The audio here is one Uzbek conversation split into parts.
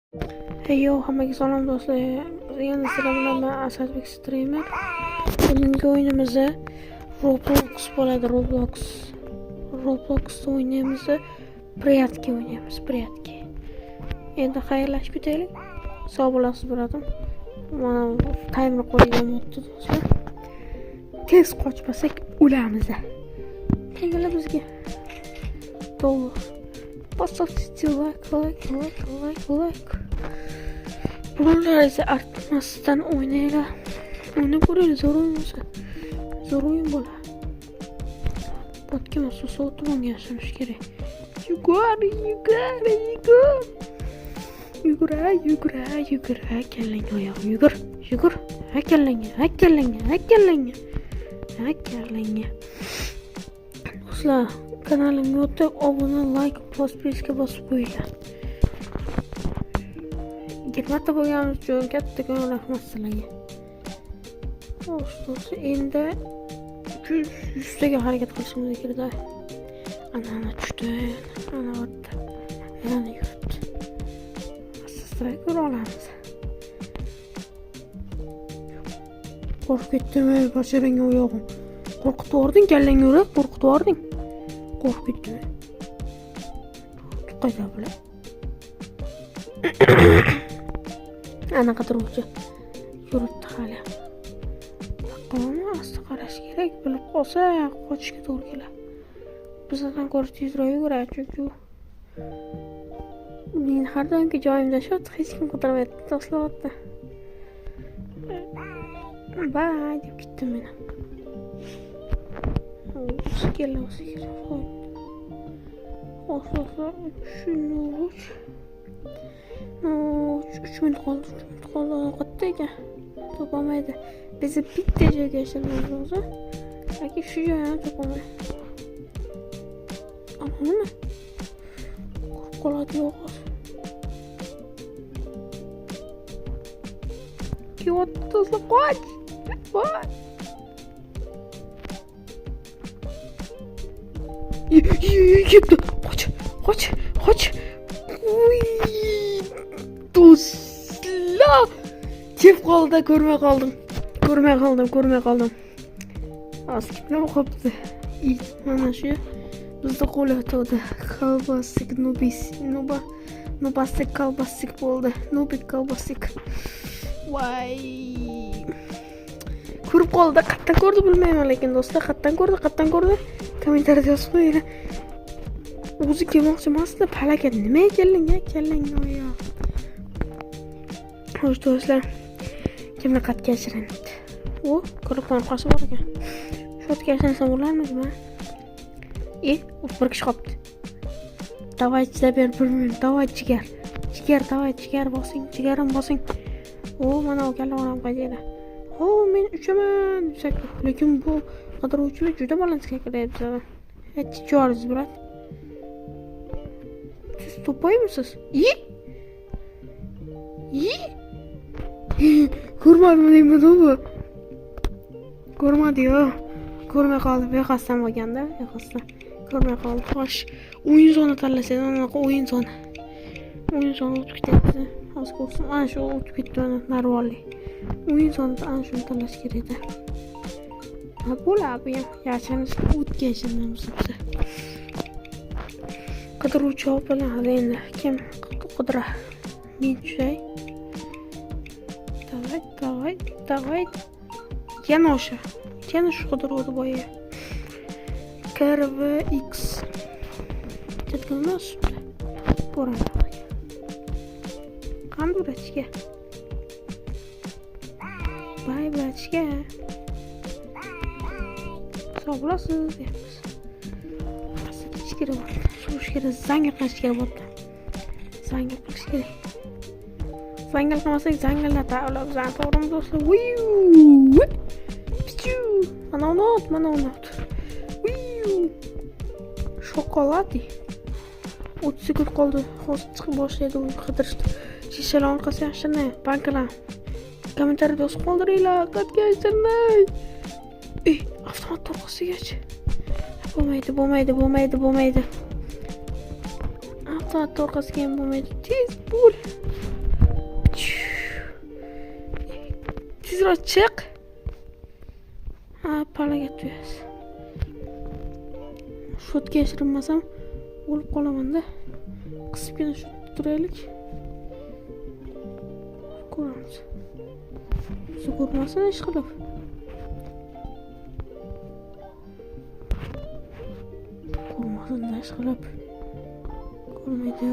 Hey yo, hammaga salom do'stlar. Yana sizlar bilan men Asadbek streamer. Bugungi o'yinimiz Roblox bo'ladi. Roblox o'ynaymiz. Priyatki o'ynaymiz, priyatki. Endi xayrlashib ketaylik. Sog' bo'lasiz birodar. Mana timer qo'ygan bo'libdi do'stlar. Tez qochmasak o'lamiz. Kelinglar bizga. To'g'ri. Поставьте лайк. Bunlar ise artmasdan oynayla. Oynab ko'raylik, zo'r o'yin bo'ladi. Botga mas'ul so'tib o'ynashimiz kerak. Yugur. Kellang oyoq, yugur. Hakkallang. Do'stlar, kanalimga o'tib, obuna, like, podpiska bosib qo'yinglar. 20 ta bo'lganimiz uchun kattakon rahmat sizlarga. Do'stlar, endi 100 taga harakat qilishimiz kerak. Ana tushdi. Ana o'tdi. Yana yuribdi. Asosda ko'ra olamiz. Qo'rqib ketdimi? Boshiringga oyog'im. Qo'rqitib yording, kallang yurak, qo'rqitib yording. Qo'rqib ketdimi? Qayda bular? Ana qidiruvchi yuribdi hali. Qani asta qarash kerak, bilib qolsa qochishga to'g'ri keladi. Bizdan ko'ra tezroq yuguradi, chunki men har doimgi joyimda shu, hech kim qidirmayapti, tashlabdi. Bye deb ketdim men. Skella. Osaslar 3 minut qoldi. Qatta ekan. Topolmaydi. Bizni bitta joyga yashiramiz o'zi. Yoki shu joyni topolmaydi. Nima? Qoladi yo'q. Kiyotda qoch. Yepti. Qoch. Uy! Do'stlar, kep qoldi, ko'rmay qoldim. Askiblar qopti. Mana shu bizda qo'lyotdi. Kolbasik nubasik kolbasik bo'ldi. Nubik kolbasik. Voy! Ko'rib qoldi, qatdan ko'rdi bilmayman, lekin do'stlar, qatdan ko'rdi. Kommentariyada yozib qo'yinglar. O'zi kelmoqchi emasdi, palakat nima kellang oyoq. Xo'sh do'stlar, kimni qatga yashirindi? U ko'rib qolib bor ekan. Shotga yashirsam bo'larmidimi? Bir kishi qopti. Davay chida ber 1 minut, davay jigar. Jigar bosing, jigarim bosing. Mana o'kallarim qayerda? Men uchaman, lekin bu qidiruvchi juda balansga kiryapti. Hech jo'rsiz brat. Siz to'payimsiz? Ko'rmadimmi bu? Ko'rmadi-yu. Ko'rmay qoldi. Bexasdan bo'lganda, ko'rmay qoldi. Xo'sh, o'yin zona tanlasang, anaqa o'yin zona o'tib ketyapti. Hozir ko'rsam, ana shu o'tib ketdi mana narvonli. O'yin zonada ana shuni tanlash kerak edi. Bo'ladi ham. Yashanish o'tkazishimiz biza. Qidiruvchi bilan endi kim qidira? Men tushay. Davay. Yana shu qidiruvdi boya. KRVX. Ketganmas. Boradi. Qanday urachga? Bye bratishga. Sog' bo'lasiz deyapmiz. Asliga kerak bo'ldi. Surish kerak, zangil qilish kerak bo'ldi. Zangil qilmasak zangillata olamiz. To'g'rimi do'stlar? Mana unot. Shokoladi. 30 sekund qoldi. Hozir chiqib boshlaydi u qidirishni. Shishalar orqasiga yashirmang, bankalar. Kommentariyada yozib qoldiringlar, qatga yashirmang. Avtomat orqasigachi. Bo'lmaydi. Avtomat orqasiga ham bo'lmaydi. Tez bo'l. Shura chiq. Ha, palaga tuyas. Shotga yashirinmasam o'lib qolaman-da. Qisibgina shotda turaylik. Ko'ramiz. Bizni ko'rmasin ish qilib. Ko'rmasin ish qilib. Ko'rmaydi.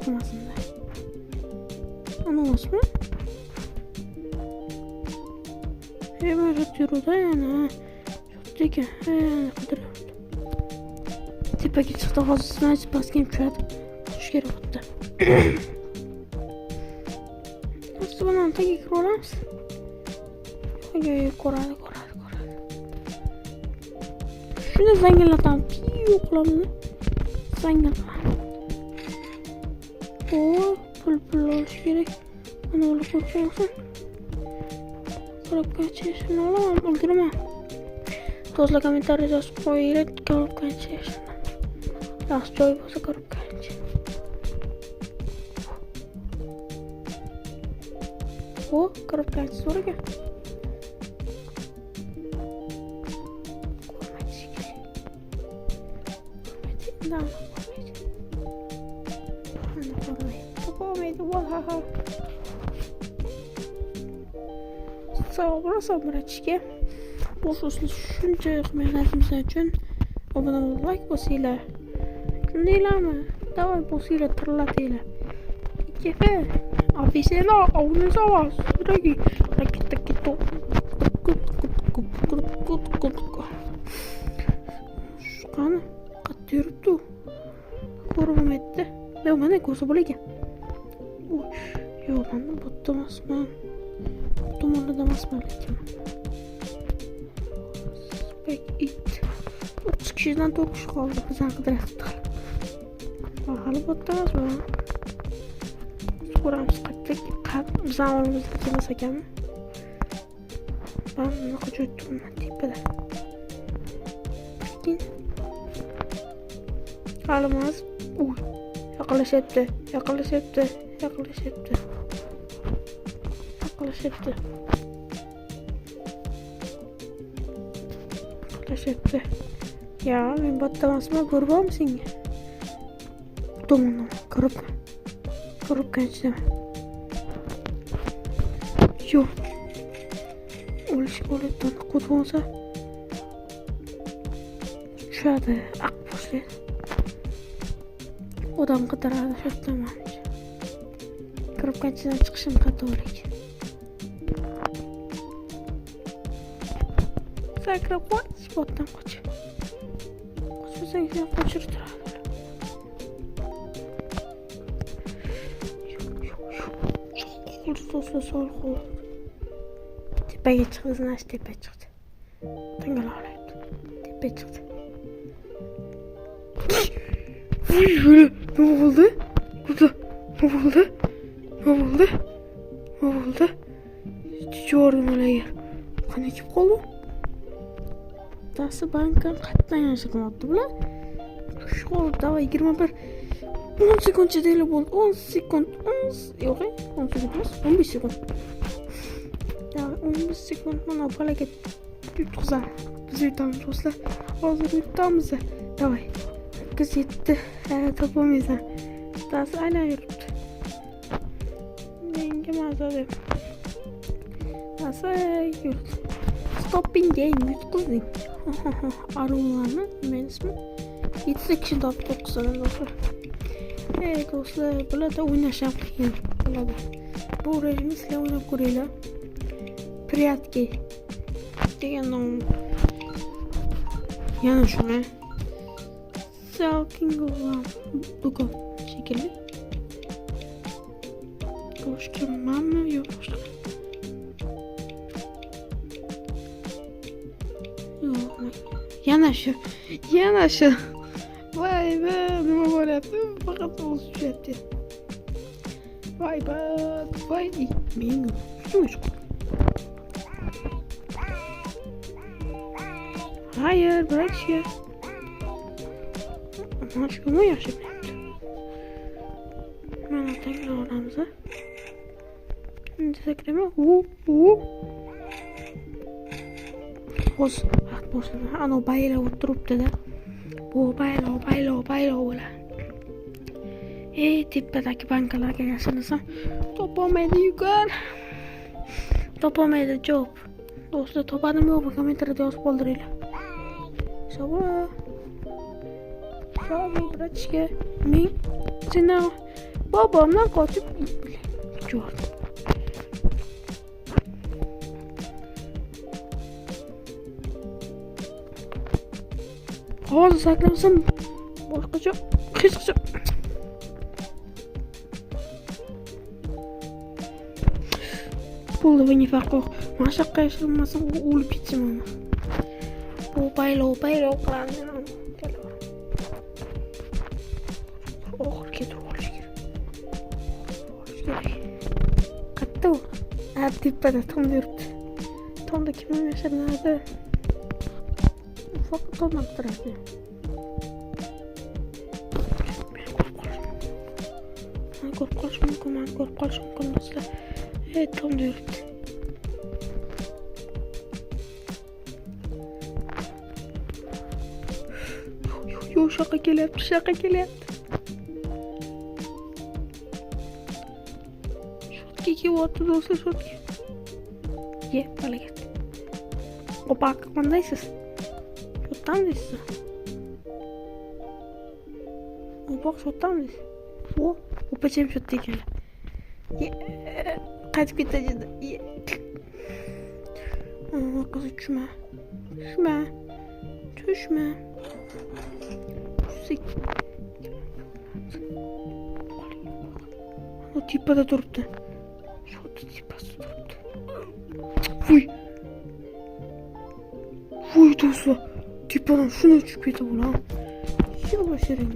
Çıkmasın da. Ama olsun. Hemen atıyor da yani. Çok teki. Ne kadar. Tepeki çıktı fazlasına hiç basayım şu an. Şu kere attı. Nasıl bana antaki kırılamaz? Koradı. Şunu zengin piyo kulağımını. Zengin. Pul oluş gerek. Bana öyle korkuyorsun. Korup kaçıyorsun oğlum. Öldürme. Tozla komentarı yazıp koyuyla korup kaçıyorsun. Yaz çoğu olsa korup kaçıyorsun. Korup kaçıyorsun. Sonra gel. Ko'rmaydi. Sağ olasın bratchka. Bu so'zni shuncha mehnatingiz uchun obuna bo'lib like bosinglar. Shundaylarmi? Davay bosinglar, tirlatinglar. Kefa. Ofitsial ovunuz ovoz. Suragi. Raketa. Qani? Qatda yuribdi. Ko'rmaydi. Ben mana ko'rsa bo'lagan. Yo'q, men bu emasman. Tomonda emasman lekin. Spek it. 30 kishidan 4 kishi qoldi. Bizdan qidiryapti. Hali bo'tda emasman. Ko'ramiz qattiq. Bizdan oldimizda kelmas ekanmi? Ben bunaqa joyda turibman tepada. Qalamas. Yaqinlashyapti. Ya, men botta emasman, ko'ribman senga. Tomondan ko'rib qanchaman. Yo'q. O'lish qo'ldan qo'tqonsa. Tushadi, aqboshli. Odam qidiradi shatdaman. Kirib qanchadan chiqishim qato'lik. Sakrab qoch, botdan qoch. Qochmasang sen qochirib turadi. Qo'lsozla sol qo'l. Tepaga chiqdi, znash tepa chiqdi. Tangal olayapti. Tepa chiqdi. Şöyle ne oldu? Gördüm öyle yer. Qanday kelib qoldi? Dasi bankdan qatdan yashirmoqdi bular. Shu qoldi, davay 21. 10 sekundcha deyli bo'ldi. 10 sekund. Yo'q, 10 sekund emas, 15 sekund. Ya 15 sekund mana palaga yutqizadi. Biz yutamiz do'stlar. Hozir yutamiz. Davay. 7 topolmaysan. Dasi aylanib yuribdi. Menga mazza deb. Dasi yuribdi. Stopping game yutqizding. Arunlarni men ismi 7 kishi topib to'qqizadan do'stlar. Do'stlar, bularda o'ynash ham qiyin bo'ladi. Bu rejimni sizlar o'ynab ko'ringlar. Priyatki degan nom. Yana shuni Salking olan do'kon shekilli. Boshqa manmi yo'q boshqa. Yo'q. Yana shu. Voy be, nima bo'lyapti? Faqat o'z tushyapti. Voy. Men shuncha. Hayır, bırak ya. Şunu yaşayıp yaptı. Mana tekrar oramıza. Şimdi tekreme. Boz. Boz. Ana bayla oturup dedi. Bu bayla ola. Tepedeki bankalarga yashinsam topolmaydi yugar. Topolmaydi javob. Do'stlar topadim yo'qmi? Kommentariyada yozib qoldiringlar. Savol. Bratishga men seni bobomdan qochib ko'rdim. Hozir saklamsam boshqacha hech qachon pulni bunga farqi yo'q. Mana shu yoqqa yashirinmasam o'lib ketaman. Bu baylo qiladi. Oxirga turib olish kerak. Qayerda u? Tepada tomda yuribdi. Tomda kim yashirinadi? Faqat tomdan turadi. Ko'rib qolish mumkin do'stlar. Tomda yuribdi. Yo'q, shaqa kelyapti. Shotga kelyapti do'stlar, shotga. Balagat. Opa, qandaysiz? Shotdamisiz? Opa, shotdamisiz? Opacham shotda ekanlar. Qaytib ketadi. Qiz tushma. O tepada turibdi. Shotda tepasida turibdi. Voy do'stlar. Tepadan shuni tushib ketib olam. Yig'lashiring.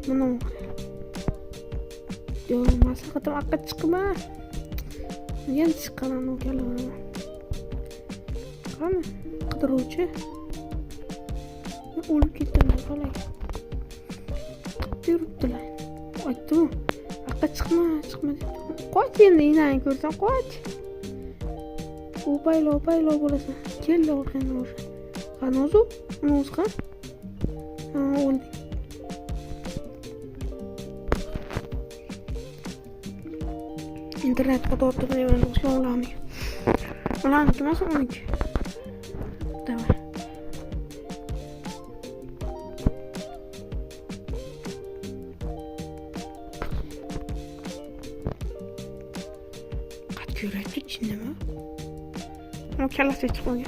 Mana yo, maslahatim aqqa chiqma. Men chiqqanan o'kalar. Qani, qidiruvchi. O'lib ketdim qolay. Yuribdilar. Aytdim. Aqqa chiqma dedim. Qoch endi, inang ko'rsam qoch. U baylo bo'lasan. Keldi o'rganda o'sha. Qanozu, qan. O'ldi. Internet ortada ben olamıyor. Ulan nasıl 12? Tamam. Kaç kürekli içinde mi? Ama kellesi çıkmıyor.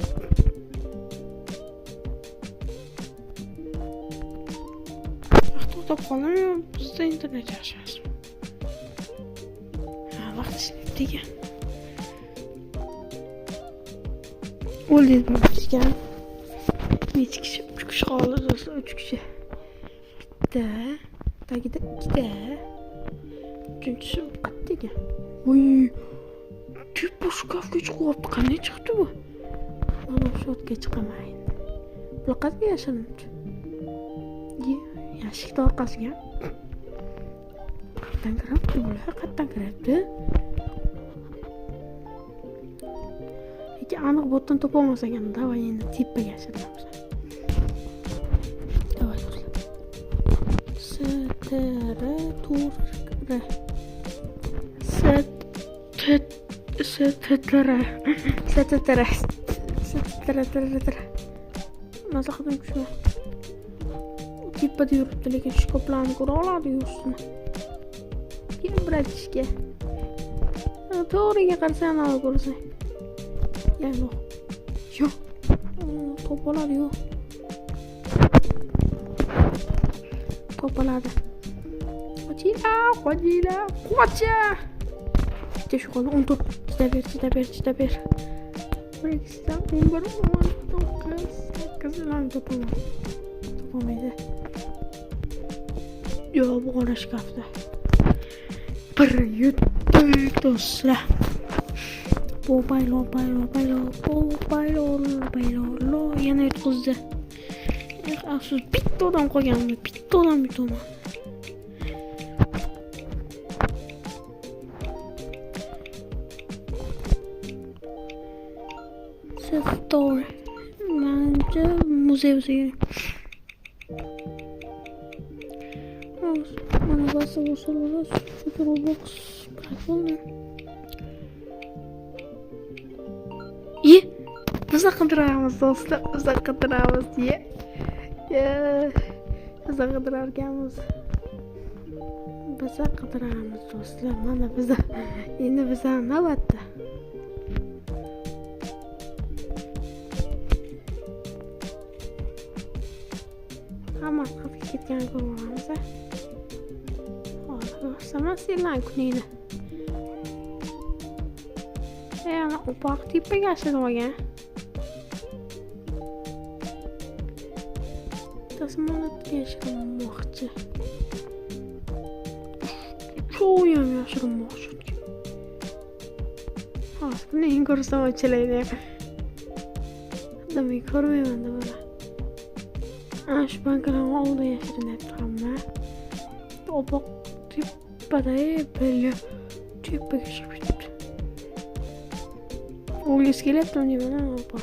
Aktıkta kalamıyor. Biz de internet yaşarız. Vaqt ishlab degan. O'ldi degan. Necha kishi? 3 kishi qoldi do'stlar, 3 kishi. Bitta, tagida 2 ta. Uchinchisi qayerda ekan? Voy. Tepa shkafga chiqyapti. Qanday chiqdi bu? Mana shu yerga chiqaman. Bu qayerga yashirinibdi? Yashikning orqasiga. Qayerdan kiribdi? Aniq botdan topolmas ekan. Davay endi tepaga yashiramiz. Davay do'stlar. Maslahatim kuchli. Tepada yuribdi, lekin shkoplarni ko'ra oladi ustini. Bratishga. To'g'riga qarasang, ana ko'rsang. Yo'q. Topoladi yo'q. Topoladi. Qocha. Bitta shu qoldi. 14. Chida ber. 1 11 qizlarni topolmaydi. Yo'q, bu qora shkafda. Bir yutdik do'stlar. Bu baylo. Yana yutqizdi. Afsus, bitta odam qolganmi? Bitta odam yutaman. Store. Bence muzey uzayı. Bana basa olsa çünkü Roblox bırakılmıyor. İyi. Bize kıdırağımız dostlar. Bize kıdırağımız diye. Bize kıdırarkenimiz. Bize kıdırağımız dostlar. Mana bize. Endi bize navbatda. Hamma qilib ketgan ko'ramiz. Sama silan kunini. Ana upoq tepaga yashirib olgan. Tasmonatga yashirmoqchi. Cho'yam yashirmoqchi. Hozir buni ko'rsam ochiladi. Hadamay ko'rmayman deb o'yladim. Şu bankalarımı oldu yaşadın etrafıma. O bak tepada böyle tepe geçmişti. O iskelet dönüyor bana ama bak.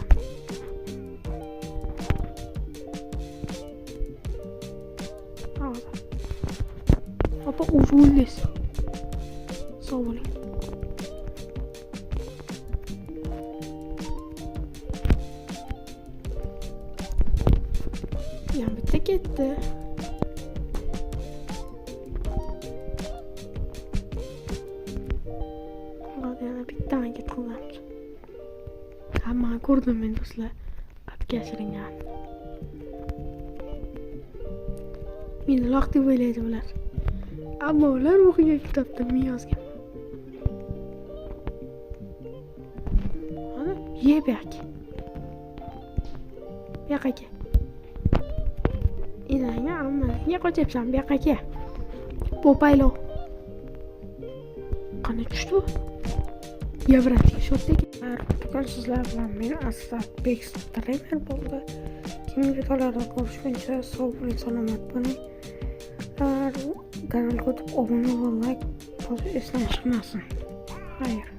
Apa uzulis. Sağ olun. Ya bitti gitti. Hadi yana bitti tane gittiler. Ama gördüm ben dostlar. At geçiringen. Meni loq deb o'ylaydi ular. Ammo ular o'qigan kitobda men yozgan. Ana, ye bu yoqqa. Bu yoqqa kel. Inangga amma, nega qo'yibsan bu yoqqa kel. Popaylo. Qani tushdi? Yevratik shotdek. Bugun sizlar bilan men Astabek streamer bo'ldi. Keyingi videolarda ko'rishguncha sog' bo'ling, salomat bo'ling. Kanalga obuna va like bosib esdan chiqmasin. Xayr.